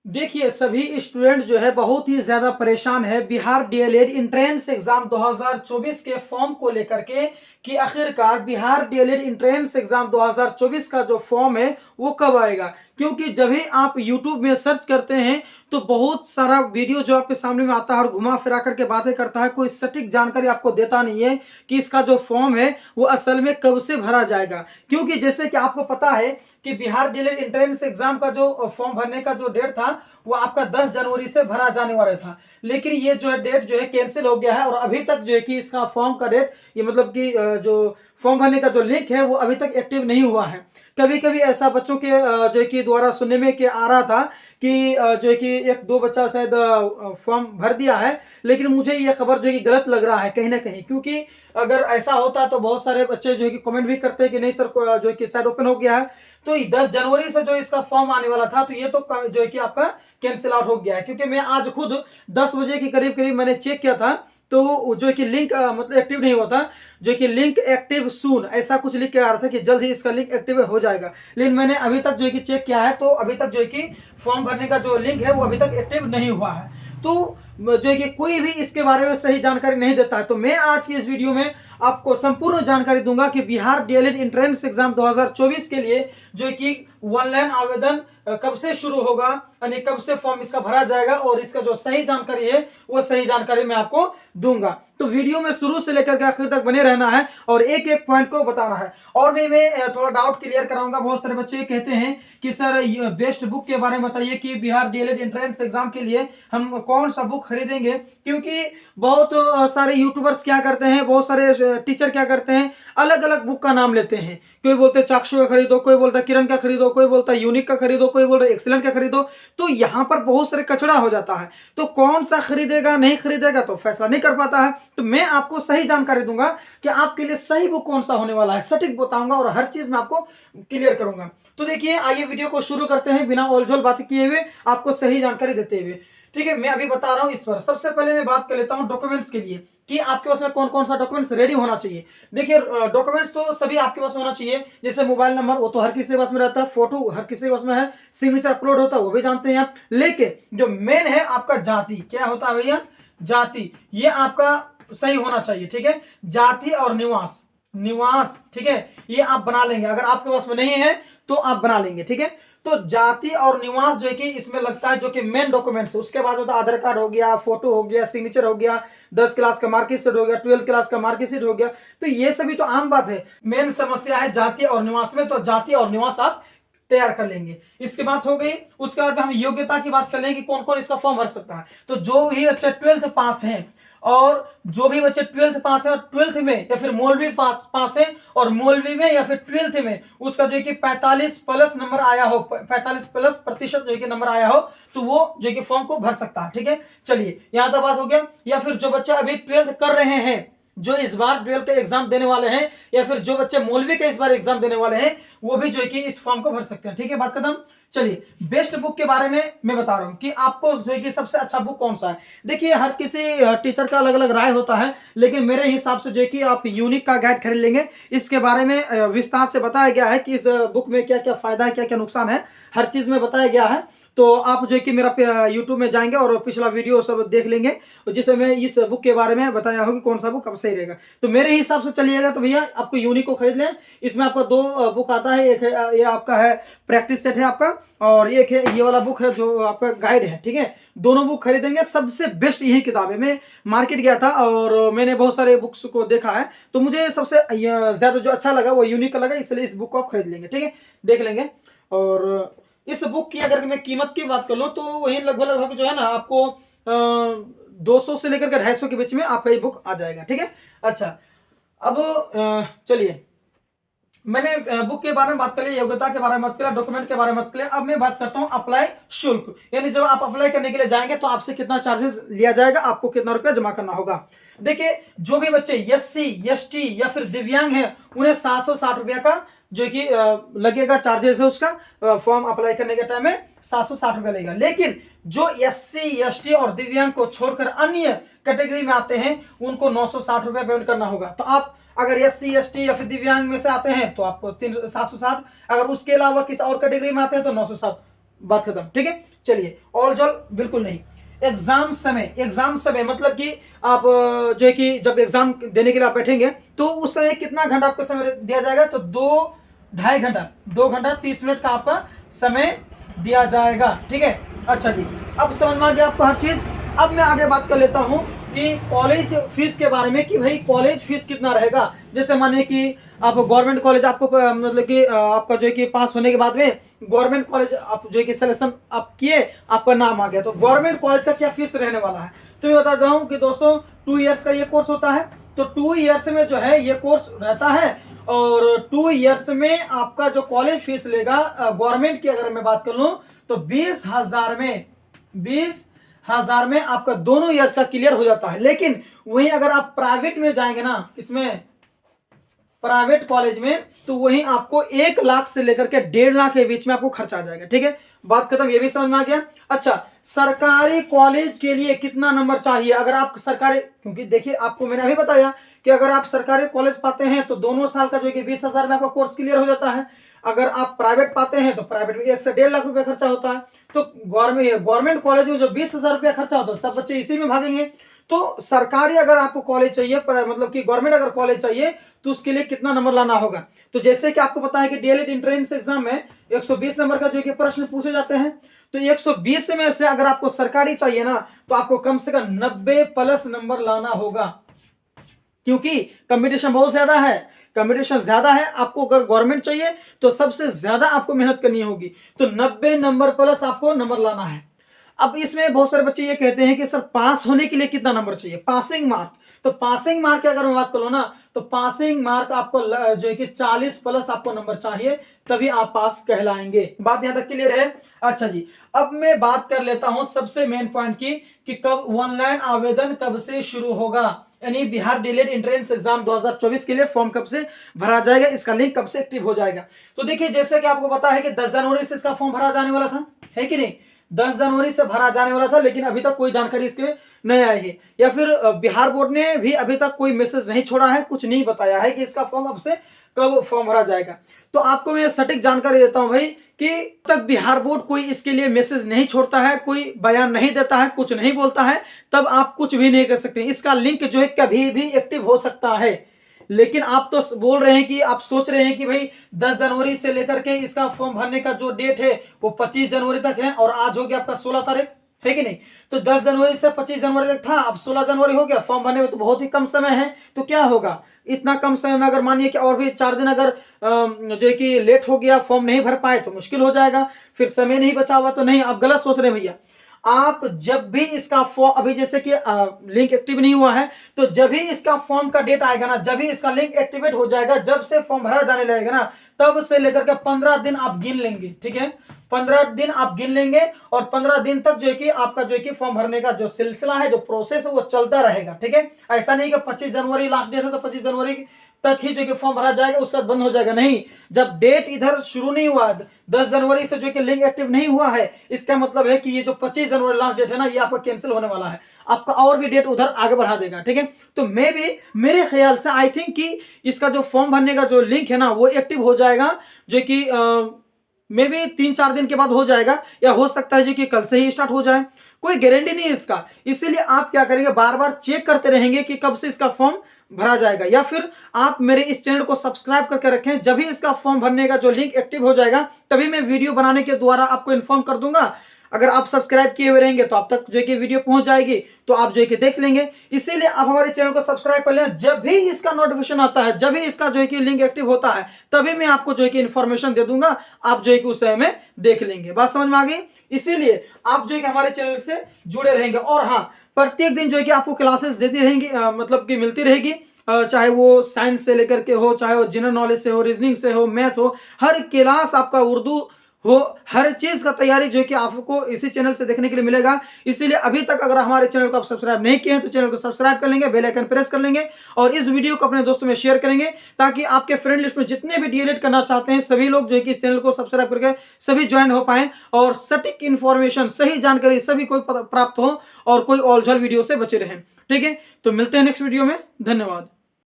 देखिए, सभी स्टूडेंट जो है बहुत ही ज़्यादा परेशान है बिहार डीएलएड एंट्रेंस एग्ज़ाम 2024 के फॉर्म को लेकर के कि आखिरकार बिहार डीएलएड एंट्रेंस एग्ज़ाम 2024 का जो फॉर्म है वो कब आएगा। क्योंकि जब भी आप यूट्यूब में सर्च करते हैं तो बहुत सारा वीडियो जो आपके सामने में आता है और घुमा फिरा करके बातें करता है, कोई सटीक जानकारी आपको देता नहीं है कि इसका जो फॉर्म है वो असल में कब से भरा जाएगा। क्योंकि जैसे कि आपको पता है कि बिहार डीएलएड एंट्रेंस एग्जाम का जो फॉर्म भरने का जो डेट था वो आपका 10 जनवरी से भरा जाने वाला था, लेकिन ये जो है डेट जो है कैंसिल हो गया है और अभी तक जो है कि इसका फॉर्म का डेट ये मतलब कि जो फॉर्म भरने का जो लिंक है वो अभी तक एक्टिव नहीं हुआ है। कभी कभी ऐसा बच्चों के जो है कि द्वारा सुनने में कि आ रहा था कि जो है कि एक दो बच्चा शायद फॉर्म भर दिया है, लेकिन मुझे ये खबर जो है कि गलत लग रहा है कहीं ना कहीं। क्योंकि अगर ऐसा होता तो बहुत सारे बच्चे जो है कि कमेंट भी करते हैं कि नहीं सर जो है कि शायद ओपन हो गया है, तो 10 जनवरी से जो इसका फॉर्म आने वाला था तो ये तो जो है कि आपका कैंसिल आउट हो गया है। क्योंकि मैं आज खुद 10 बजे के करीब करीब मैंने चेक किया था तो जो है कि लिंक मतलब एक्टिव नहीं हुआ था, जो कि लिंक एक्टिव सून ऐसा कुछ लिख के आ रहा था कि जल्द ही इसका लिंक एक्टिव हो जाएगा। लेकिन मैंने अभी तक जो है कि चेक किया है तो अभी तक जो है कि फॉर्म भरने का जो लिंक है वो अभी तक एक्टिव नहीं हुआ है। तो जो है कि कोई भी इसके बारे में सही जानकारी नहीं देता है, तो मैं आज की इस वीडियो में आपको संपूर्ण जानकारी दूंगा कि बिहार डीएलएड एंट्रेंस एग्जाम 2024 के लिए जो है कि ऑनलाइन आवेदन कब से शुरू होगा, यानी कब से फॉर्म इसका भरा जाएगा और इसका जो सही जानकारी है वो सही जानकारी मैं आपको दूंगा। तो वीडियो में शुरू से लेकर के आखिर तक बने रहना है और एक एक पॉइंट को बताना है। और भी मैं थोड़ा डाउट क्लियर कराऊंगा। बहुत सारे बच्चे कहते हैं कि सर बेस्ट बुक के बारे में बताइए कि बिहार डीएलएड एंट्रेंस एग्जाम के लिए हम कौन सा बुक खरीदेंगे। क्योंकि बहुत सारे यूट्यूबर्स क्या करते हैं, बहुत सारे टीचर क्या करते हैं, अलग अलग बुक का नाम लेते हैं। कोई बोलते हैं चाक्षु का खरीदो, कोई बोलता है किरण का खरीदो, कोई बोलता है यूनिक का खरीदो, कोई बोल रहा है एक्सीलेंट का खरीदो। तो यहाँ पर बहुत सारे कचरा हो जाता है, तो कौन सा खरीदेगा नहीं खरीदेगा तो फैसला नहीं कर पाता है। तो मैं आपको सही जानकारी दूंगा कि आपके लिए सही बुक कौन सा होने वाला है, सटीक बताऊंगा और हर चीज मैं आपको क्लियर करूंगा। तो देखिए, आइए वीडियो को शुरू करते हैं बिना ओलझोल बात किए हुए, आपको सही जानकारी देते हुए। ठीक है, मैं अभी बता रहा हूं इस पर। सबसे पहले मैं बात कर लेता हूं डॉक्यूमेंट्स के लिए कि आपके पास में कौन कौन सा डॉक्यूमेंट्स रेडी होना चाहिए। देखिए, डॉक्यूमेंट्स तो सभी आपके पास होना चाहिए। जैसे मोबाइल नंबर वो तो हर किसी के पास में रहता है, फोटो हर किसी के पास में है, सिग्नेचर अपलोड होता है वो भी जानते हैं आप। लेकिन जो मेन है आपका जाति, क्या होता है भैया, जाति, ये आपका सही होना चाहिए। ठीक है, जाति और निवास, निवास ठीक है, ये आप बना लेंगे। अगर आपके पास में नहीं है तो आप बना लेंगे। ठीक है, तो जाति और निवास जो है कि इसमें लगता है, जो कि मेन डॉक्यूमेंट्स है। उसके बाद होता है आधार कार्ड हो गया, फोटो हो गया, सिग्नेचर हो गया, 10 क्लास का मार्कशीट हो गया, 12 क्लास का मार्कशीट हो गया। तो ये सभी तो आम बात है। मेन समस्या है जाति और निवास में, तो जाति और निवास आप तैयार कर लेंगे। इसके बाद हो गई, उसके बाद हम योग्यता की बात कर लेंगे कि कौन कौन इसका फॉर्म भर सकता है। तो जो भी बच्चे 12th पास हैं और जो भी बच्चे 12th पास है और 12th में या फिर मौलवी पास है और मौलवी में या फिर 12th में उसका जो है कि 45 प्लस नंबर आया हो, 45 प्लस प्रतिशत जो है कि नंबर आया हो, तो वो जो है कि फॉर्म को भर सकता है। ठीक है, चलिए यहां तक बात हो गया। या फिर जो बच्चा अभी 12th कर रहे हैं, जो इस बार 12th का एग्जाम देने वाले हैं, या फिर जो बच्चे मौलवी का इस बार एग्जाम देने वाले हैं, वो भी जो है कि इस फॉर्म को भर सकते हैं। ठीक है, बात खत्म। चलिए, बेस्ट बुक के बारे में मैं बता रहा हूं कि आपको जो है कि सबसे अच्छा बुक कौन सा है। देखिए, हर किसी टीचर का अलग अलग राय होता है, लेकिन मेरे हिसाब से जो है कि आप यूनिक का गाइड खरीद लेंगे। इसके बारे में विस्तार से बताया गया है कि इस बुक में क्या क्या फायदा है, क्या क्या नुकसान है, हर चीज में बताया गया है। तो आप जो है कि मेरा यूट्यूब में जाएंगे और पिछला वीडियो सब देख लेंगे, जिसमें मैं इस बुक के बारे में बताया हो कि कौन सा बुक कब सही रहेगा। तो मेरे हिसाब से चलिएगा तो भैया आपको यूनिक को खरीद लें। इसमें आपका दो बुक आता है, एक है ये आपका है प्रैक्टिस सेट है आपका, और एक है ये वाला बुक है जो आपका गाइड है। ठीक है, दोनों बुक खरीदेंगे, सबसे बेस्ट यही किताब है। मैं मार्केट गया था और मैंने बहुत सारे बुक्स को देखा है, तो मुझे सबसे ज्यादा जो अच्छा लगा वो यूनिक का लगा, इसलिए इस बुक को आप खरीद लेंगे। ठीक है, देख लेंगे। और इस बुक की अगर मैं कीमत की बात कर लूँ तो वही लगभग लगभग जो है ना आपको 200 से लेकर के 250 के बीच में आपका ये बुक आ जाएगा। ठीक है, अच्छा, अब चलिए, मैंने बुक के बारे में बात कर लिया, योग्यता के बारे में बात कर, डॉक्यूमेंट के बारे में बात कर। अब मैं बात करता हूं अप्लाई शुल्क, यानी जब आप अप्लाई करने के लिए जाएंगे तो आपसे कितना चार्जेस लिया जाएगा, आपको कितना रुपया जमा करना होगा। देखिए, जो भी बच्चे एससी एसटी या फिर दिव्यांग है उन्हें 760 रुपया का जो कि लगेगा, चार्जेस है उसका। फॉर्म अप्लाई करने के टाइम में 760 रुपया लगेगा। लेकिन जो एससी एसटी और दिव्यांग को छोड़कर अन्य कैटेगरी में आते हैं उनको 960 रुपया पेमेंट करना होगा। तो आप अगर एससी एसटी या फिर दिव्यांग में से आते हैं तो आपको 760, अगर उसके अलावा किसी और कैटेगरी में आते हैं तो 960 बात खत्म। ठीक है, चलिए ऑल जॉल बिल्कुल नहीं। एग्जाम समय मतलब कि आप जो है कि जब एग्जाम देने के लिए आप बैठेंगे तो उस समय कितना घंटा आपको समय दिया जाएगा, तो 2-2.5 घंटा, 2 घंटा 30 मिनट का आपका समय दिया जाएगा। ठीक है, अच्छा जी, अब समझ में आ गया आपको हर चीज। अब मैं आगे बात कर लेता हूँ कि कॉलेज फीस के बारे में, कि भाई कॉलेज फीस कितना रहेगा। जैसे मानिए कि आप गवर्नमेंट कॉलेज आपको मतलब कि आपका जो है कि पास होने के बाद में गवर्नमेंट कॉलेज आप जो है कि सिलेक्शन आप किए, आपका नाम आ गया, तो गवर्नमेंट कॉलेज का क्या फीस रहने वाला है। तो मैं बता दूं कि दोस्तों 2 इयर्स का ये कोर्स होता है, तो 2 इयर्स में जो है ये कोर्स रहता है, और 2 इयर्स में आपका जो कॉलेज फीस लेगा गवर्नमेंट की अगर मैं बात कर लूं तो 20,000 में आपका दोनों ईयर्स का क्लियर हो जाता है। लेकिन वहीं अगर आप प्राइवेट में जाएंगे ना, इसमें प्राइवेट कॉलेज में, तो वहीं आपको 1 लाख से लेकर के 1.5 लाख के बीच में आपको खर्चा आ जाएगा। ठीक है, बात खत्म, ये भी समझ में आ गया। अच्छा, सरकारी कॉलेज के लिए कितना नंबर चाहिए, अगर आप सरकारी, क्योंकि देखिए आपको मैंने अभी बताया कि अगर आप सरकारी कॉलेज पाते हैं तो दोनों साल का जो है कि 20,000 में आपका कोर्स क्लियर हो जाता है। अगर आप प्राइवेट पाते हैं तो प्राइवेट में 1 से 1.5 लाख रुपया खर्चा होता है। तो गवर्नमेंट कॉलेज में जो 20,000 रुपया खर्चा होता है, सब बच्चे इसी में भागेंगे। तो सरकारी अगर आपको कॉलेज चाहिए, मतलब कि गवर्नमेंट अगर कॉलेज चाहिए, तो उसके लिए कितना नंबर लाना होगा। तो जैसे कि आपको पता है कि डीएलएड एंट्रेंस एग्जाम में 120 नंबर का जो कि प्रश्न पूछे जाते हैं, तो 120 में से अगर आपको सरकारी चाहिए ना, तो आपको कम से कम 90+ नंबर लाना होगा, क्योंकि कंपटीशन बहुत ज्यादा है, कंपटीशन ज्यादा है। आपको अगर गवर्नमेंट चाहिए तो सबसे ज्यादा आपको मेहनत करनी होगी, तो 90 नंबर प्लस आपको नंबर लाना है। अब इसमें बहुत सारे बच्चे ये कहते हैं कि सर पास होने के लिए कितना नंबर चाहिए, पासिंग मार्क। तो पासिंग मार्क की अगर मैं बात करूं ना, तो पासिंग मार्क आपको जो है कि 40+ आपको नंबर चाहिए, तभी आप पास कहलाएंगे। बात यहां तक क्लियर है। अच्छा जी, अब मैं बात कर लेता हूं सबसे मेन पॉइंट की, कि कब ऑनलाइन आवेदन कब से शुरू होगा, यानी बिहार डीएलएड एंट्रेंस एग्जाम 2024 के लिए फॉर्म कब से भरा जाएगा, इसका लिंक कब से एक्टिव हो जाएगा। तो देखिए, जैसे कि आपको पता है कि 10 जनवरी से इसका फॉर्म भरा जाने वाला था, है कि नहीं, 10 जनवरी से भरा जाने वाला था, लेकिन अभी तक कोई जानकारी इसके नहीं आई है, या फिर बिहार बोर्ड ने भी अभी तक कोई मैसेज नहीं छोड़ा है, कुछ नहीं बताया है कि इसका फॉर्म अब से कब फॉर्म भरा जाएगा। तो आपको मैं सटीक जानकारी देता हूं भाई, कि तक बिहार बोर्ड कोई इसके लिए मैसेज नहीं छोड़ता है, कोई बयान नहीं देता है, कुछ नहीं बोलता है, तब आप कुछ भी नहीं कर सकते। इसका लिंक जो है कभी भी एक्टिव हो सकता है। लेकिन आप तो बोल रहे हैं कि आप सोच रहे हैं कि भाई 10 जनवरी से लेकर के इसका फॉर्म भरने का जो डेट है वो 25 जनवरी तक है, और आज हो गया आपका 16 तारीख, है कि नहीं। तो 10 जनवरी से 25 जनवरी तक था, अब 16 जनवरी हो गया, फॉर्म भरने में तो बहुत ही कम समय है। तो क्या होगा, इतना कम समय में अगर मानिए कि और भी 4 दिन अगर जो है कि लेट हो गया, फॉर्म नहीं भर पाए, तो मुश्किल हो जाएगा, फिर समय नहीं बचा हुआ। तो नहीं, आप गलत सोच रहे हैं भैया। आप जब भी इसका फॉर्म, अभी जैसे कि लिंक एक्टिव नहीं हुआ है, तो जब भी इसका फॉर्म का डेट आएगा ना, जब भी इसका लिंक एक्टिवेट हो जाएगा, जब से फॉर्म भरा जाने लगेगा ना, तब से लेकर के 15 दिन आप गिन लेंगे। ठीक है, 15 दिन आप गिन लेंगे, और 15 दिन तक जो है कि आपका जो है कि फॉर्म भरने का जो सिलसिला है, जो प्रोसेस है, वो चलता रहेगा। ठीक है, ऐसा नहीं कि 25 जनवरी लास्ट डेट है तो 25 जनवरी तक ही जो कि फॉर्म भरा जाएगा, उसके बाद बंद हो जाएगा। नहीं, जब डेट इधर शुरू नहीं हुआ, 10 जनवरी से जो कि लिंक एक्टिव नहीं हुआ है, इसका मतलब है कि ये जो 25 जनवरी लास्ट डेट है ना, ये आपका कैंसिल होने वाला है, आपका और भी डेट उधर आगे बढ़ा देगा। ठीक है, तो मैं भी, मेरे ख्याल से आई थिंक कि इसका जो फॉर्म भरने का जो लिंक है ना, वो एक्टिव हो जाएगा, जो कि मे भी 3-4 दिन के बाद हो जाएगा, या हो सकता है जो कि कल से ही स्टार्ट हो जाए, कोई गारंटी नहीं है इसका। इसीलिए आप क्या करेंगे, बार बार चेक करते रहेंगे कि कब से इसका फॉर्म भरा जाएगा, या फिर आप मेरे इस चैनल को सब्सक्राइब करके रखें। जब भी इसका फॉर्म भरने का जो लिंक एक्टिव हो जाएगा, तभी मैं वीडियो बनाने के द्वारा आपको इन्फॉर्म कर दूंगा। अगर आप सब्सक्राइब किए हुए रहेंगे तो आप तक जो है कि वीडियो पहुंच जाएगी, तो आप जो है कि देख लेंगे। इसीलिए आप हमारे चैनल को सब्सक्राइब कर लें, जब भी इसका नोटिफिकेशन आता है, जब भी इसका जो है कि लिंक एक्टिव होता है, तभी मैं आपको जो है कि इन्फॉर्मेशन दे दूंगा, आप जो है कि उस समय में देख लेंगे। बात समझ में आ गई। इसीलिए आप जो है कि हमारे चैनल से जुड़े रहेंगे, और हाँ, प्रत्येक दिन जो है कि आपको क्लासेस देती रहेंगी, मतलब कि मिलती रहेगी, चाहे वो साइंस से लेकर के हो, चाहे वो जनरल नॉलेज से हो, रीजनिंग से हो, मैथ हो, हर क्लास आपका, उर्दू हो, हर चीज का तैयारी जो है कि आपको इसी चैनल से देखने के लिए मिलेगा। इसीलिए अभी तक अगर हमारे चैनल को आप सब्सक्राइब नहीं किए हैं, तो चैनल को सब्सक्राइब कर लेंगे, बेल आइकन प्रेस कर लेंगे, और इस वीडियो को अपने दोस्तों में शेयर करेंगे, ताकि आपके फ्रेंड लिस्ट में जितने भी डीएलएड करना चाहते हैं, सभी लोग जो है कि इस चैनल को सब्सक्राइब करके सभी ज्वाइन हो पाए, और सटीक इन्फॉर्मेशन, सही जानकारी सभी को प्राप्त हो, और कोई ऑलझल वीडियो से बचे रहें। ठीक है, तो मिलते हैं नेक्स्ट वीडियो में। धन्यवाद।